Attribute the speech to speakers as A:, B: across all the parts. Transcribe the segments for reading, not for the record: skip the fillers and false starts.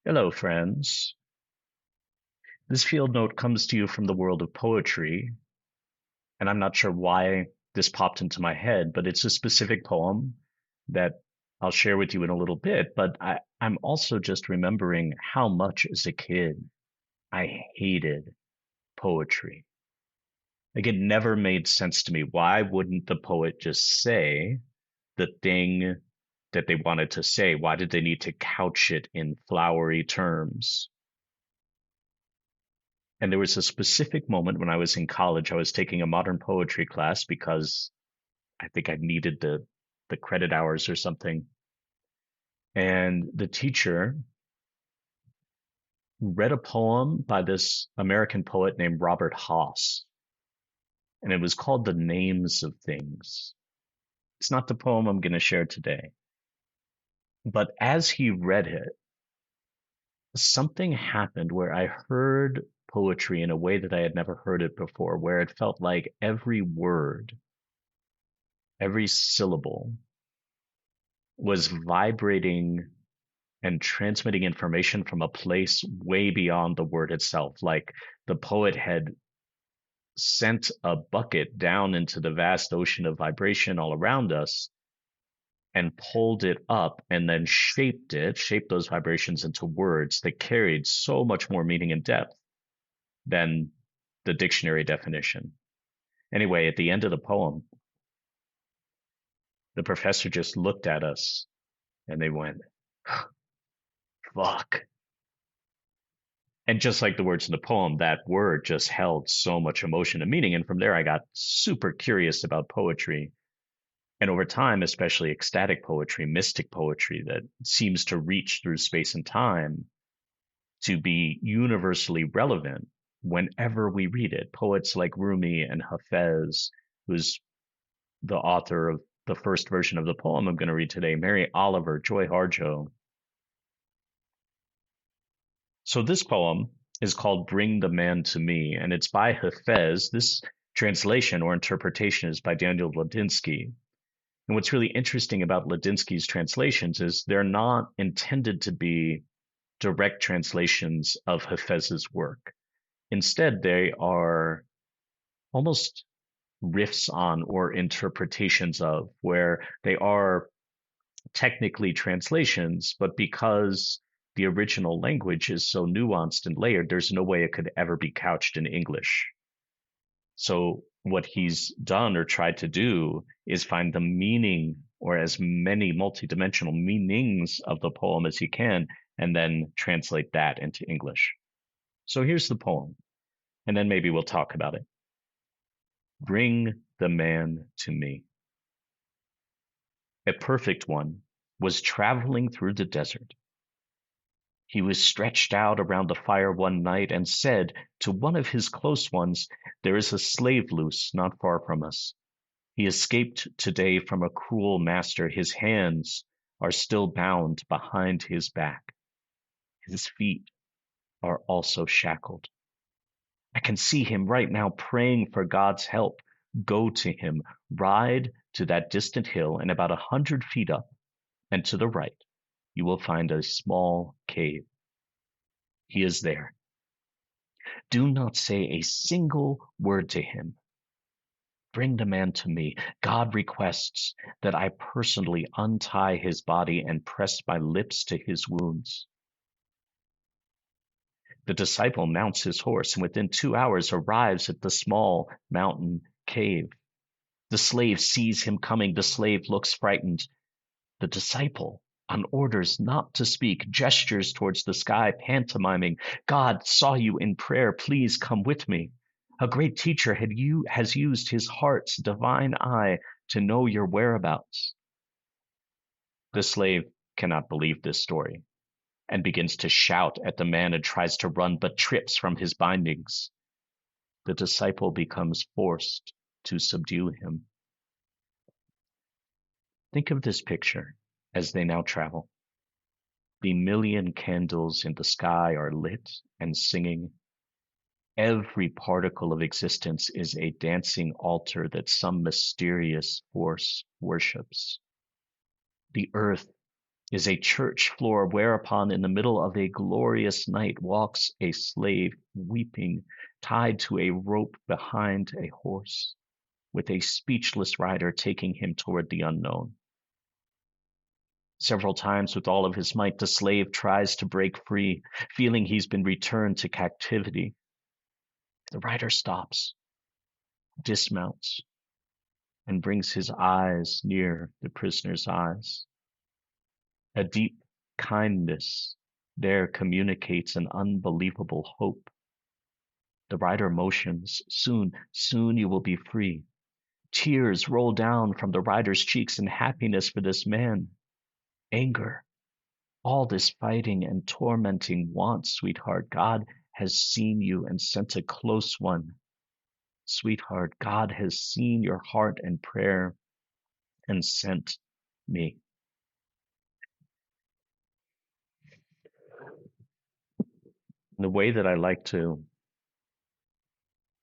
A: Hello, friends. This field note comes to you from the world of poetry, and I'm not sure why this popped into my head, but it's a specific poem that I'll share with you in a little bit. But I'm also just remembering how much as a kid I hated poetry. Like it never made sense to me. Why wouldn't the poet just say the thing that they wanted to say? Why did they need to couch it in flowery terms? And there was a specific moment when I was in college. I was taking a modern poetry class because I think I needed the credit hours or something. And the teacher read a poem by this American poet named Robert Haas, and it was called The Names of Things. It's not the poem I'm going to share today, but as he read it, something happened where I heard poetry in a way that I had never heard it before, where it felt like every word, every syllable was vibrating and transmitting information from a place way beyond the word itself. Like the poet had sent a bucket down into the vast ocean of vibration all around us and pulled it up and then shaped those vibrations into words that carried so much more meaning and depth than the dictionary definition. Anyway, at the end of the poem, the professor just looked at us and they went, fuck. And just like the words in the poem, that word just held so much emotion and meaning. And from there, I got super curious about poetry. And over time, especially ecstatic poetry, mystic poetry that seems to reach through space and time to be universally relevant whenever we read it. Poets like Rumi and Hafez, who's the author of the first version of the poem I'm going to read today, Mary Oliver, Joy Harjo. So this poem is called Bring the Man to Me, and it's by Hafez. This translation or interpretation is by Daniel Ladinsky. And what's really interesting about Ladinsky's translations is they're not intended to be direct translations of Hafez's work. Instead, they are almost riffs on or interpretations of, where they are technically translations, but because the original language is so nuanced and layered, there's no way it could ever be couched in English. So what he's done or tried to do is find the meaning or as many multidimensional meanings of the poem as he can, and then translate that into English. So here's the poem, and then maybe we'll talk about it. Bring the man to me. A perfect one was traveling through the desert. He was stretched out around the fire one night and said to one of his close ones, "There is a slave loose not far from us. He escaped today from a cruel master. His hands are still bound behind his back. His feet are also shackled. I can see him right now praying for God's help. Go to him, ride to that distant hill, and about 100 feet up and to the right, you will find a small cave. He is there. Do not say a single word to him. Bring the man to me. God requests that I personally untie his body and press my lips to his wounds." The disciple mounts his horse and within 2 hours arrives at the small mountain cave. The slave sees him coming. The slave looks frightened. The disciple, on orders not to speak, gestures towards the sky, pantomiming, "God saw you in prayer. Please come with me. A great teacher has used his heart's divine eye to know your whereabouts." The slave cannot believe this story and begins to shout at the man and tries to run, but trips from his bindings. The disciple becomes forced to subdue him. Think of this picture as they now travel. The million candles in the sky are lit and singing. Every particle of existence is a dancing altar that some mysterious force worships. The earth is a church floor whereupon in the middle of a glorious night walks a slave weeping, tied to a rope behind a horse, with a speechless rider taking him toward the unknown. Several times, with all of his might, the slave tries to break free, feeling he's been returned to captivity. The rider stops, dismounts, and brings his eyes near the prisoner's eyes. A deep kindness there communicates an unbelievable hope. The rider motions, soon, soon you will be free. Tears roll down from the rider's cheeks in happiness for this man. Anger, all this fighting and tormenting want, sweetheart. God has seen you and sent a close one. Sweetheart, God has seen your heart and prayer and sent me. The way that I like to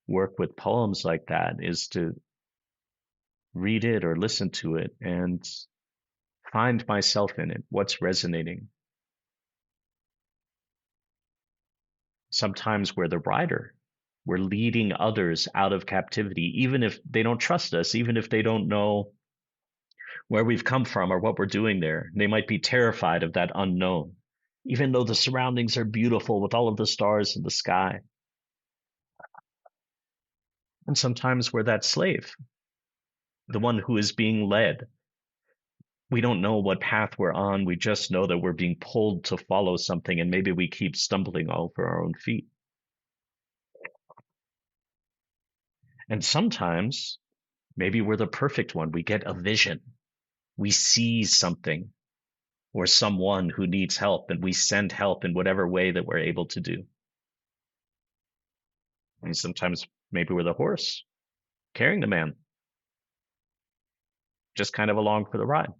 A: work with poems like that is to read it or listen to it and find myself in it, what's resonating. Sometimes we're the rider. We're leading others out of captivity, even if they don't trust us, even if they don't know where we've come from or what we're doing there. They might be terrified of that unknown, even though the surroundings are beautiful with all of the stars in the sky. And sometimes we're that slave, the one who is being led. We don't know what path we're on. We just know that we're being pulled to follow something, and maybe we keep stumbling over our own feet. And sometimes maybe we're the perfect one. We get a vision. We see something or someone who needs help, and we send help in whatever way that we're able to do. And sometimes maybe we're the horse carrying the man, just kind of along for the ride.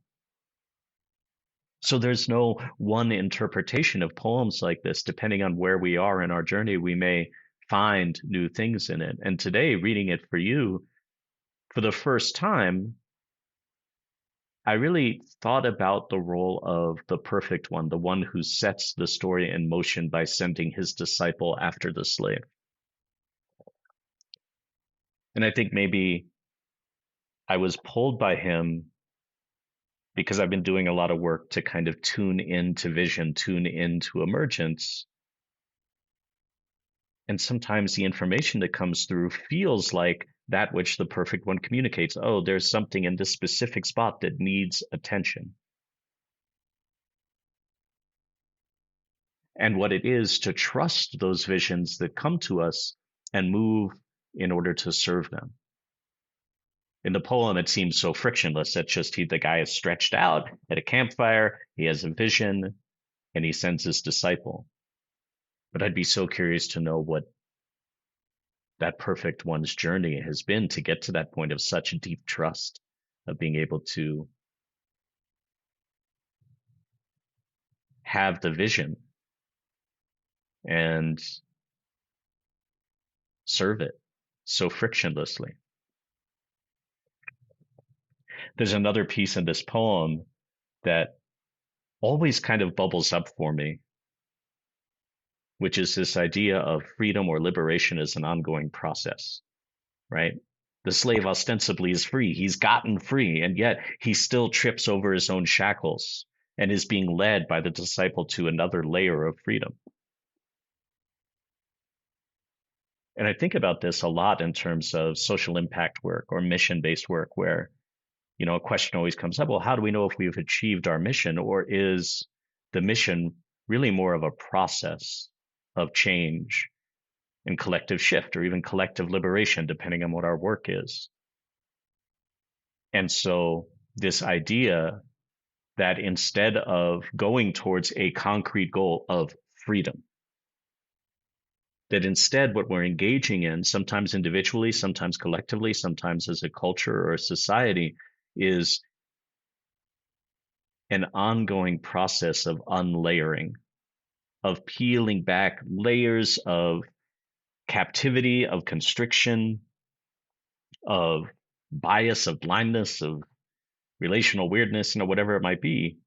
A: So there's no one interpretation of poems like this. Depending on where we are in our journey, we may find new things in it. And today, reading it for you for the first time, I really thought about the role of the perfect one, the one who sets the story in motion by sending his disciple after the slave. And I think maybe I was pulled by him because I've been doing a lot of work to kind of tune into vision, tune into emergence. And sometimes the information that comes through feels like that which the perfect one communicates. Oh, there's something in this specific spot that needs attention. And what it is to trust those visions that come to us and move in order to serve them. In the poem, it seems so frictionless. It's just the guy is stretched out at a campfire, he has a vision, and he sends his disciple. But I'd be so curious to know what that perfect one's journey has been to get to that point of such deep trust, of being able to have the vision and serve it so frictionlessly. There's another piece in this poem that always kind of bubbles up for me, which is this idea of freedom or liberation as an ongoing process, right? The slave ostensibly is free. He's gotten free, and yet he still trips over his own shackles and is being led by the disciple to another layer of freedom. And I think about this a lot in terms of social impact work or mission-based work, where, a question always comes up, well, how do we know if we've achieved our mission? Or is the mission really more of a process of change and collective shift or even collective liberation, depending on what our work is? And so this idea that instead of going towards a concrete goal of freedom, that instead what we're engaging in, sometimes individually, sometimes collectively, sometimes as a culture or a society, is an ongoing process of unlayering, of peeling back layers of captivity, of constriction, of bias, of blindness, of relational weirdness, whatever it might be,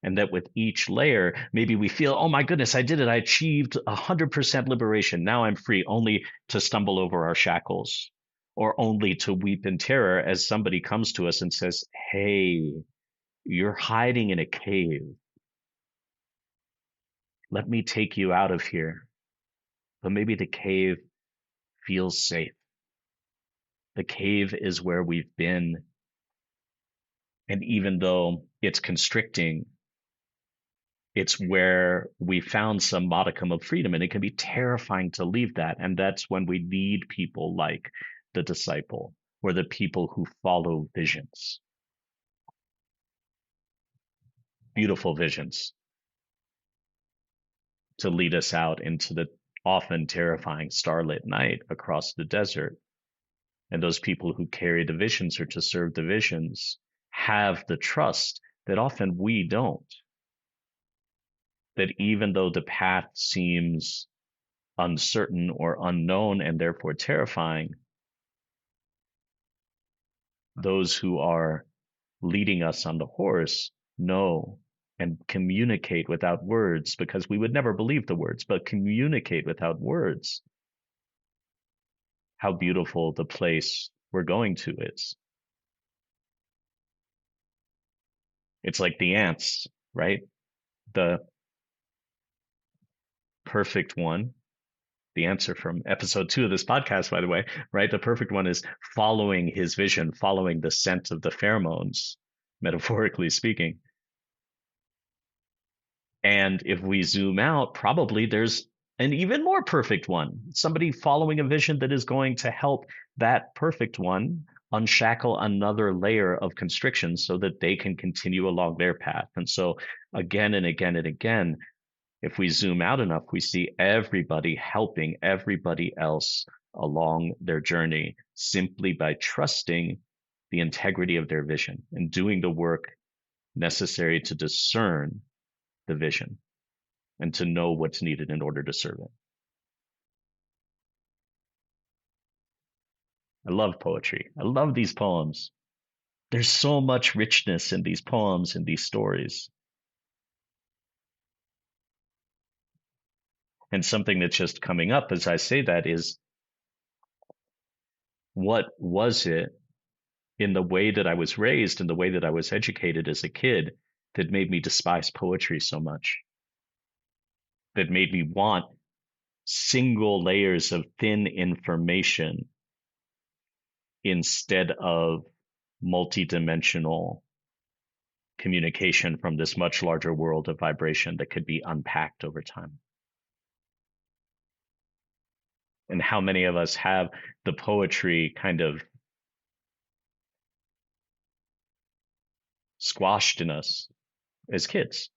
A: And that with each layer, maybe we feel, oh my goodness, I did it. I achieved 100% liberation. Now I'm free, only to stumble over our shackles, or only to weep in terror as somebody comes to us and says, hey, you're hiding in a cave. Let me take you out of here. But maybe the cave feels safe. The cave is where we've been. And even though it's constricting, it's where we found some modicum of freedom. And it can be terrifying to leave that. And that's when we need people like the disciple or the people who follow visions, beautiful visions, to lead us out into the often terrifying starlit night across the desert. And those people who carry the visions or to serve the visions have the trust that often we don't. That even though the path seems uncertain or unknown and therefore terrifying, those who are leading us on the horse know and communicate without words, because we would never believe the words, but communicate without words how beautiful the place we're going to is. It's like the ants, right? The perfect one, the answer from episode 2 of this podcast, by the way, right? The perfect one is following his vision, following the scent of the pheromones, metaphorically speaking. And if we zoom out, probably there's an even more perfect one, somebody following a vision that is going to help that perfect one unshackle another layer of constriction so that they can continue along their path. And so, again and again and again, if we zoom out enough, we see everybody helping everybody else along their journey simply by trusting the integrity of their vision and doing the work necessary to discern the vision and to know what's needed in order to serve it. I love poetry. I love these poems. There's so much richness in these poems and these stories. And something that's just coming up as I say that is, what was it in the way that I was raised and the way that I was educated as a kid that made me despise poetry so much? That made me want single layers of thin information instead of multidimensional communication from this much larger world of vibration that could be unpacked over time. And how many of us have the poetry kind of squashed in us as kids?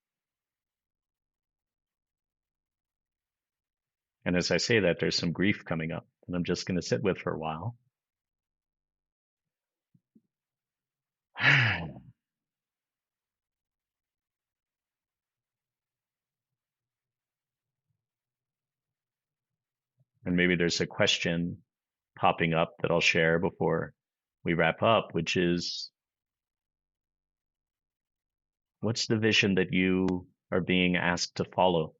A: And as I say that, there's some grief coming up, and I'm just going to sit with for a while. And maybe there's a question popping up that I'll share before we wrap up, which is, what's the vision that you are being asked to follow?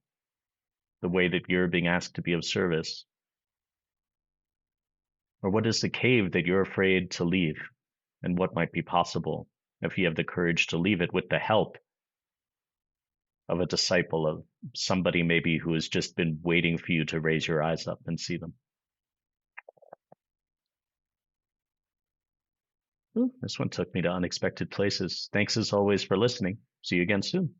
A: The way that you're being asked to be of service? Or what is the cave that you're afraid to leave? And what might be possible if you have the courage to leave it with the help of a disciple, of somebody maybe who has just been waiting for you to raise your eyes up and see them? Ooh, this one took me to unexpected places. Thanks as always for listening. See you again soon.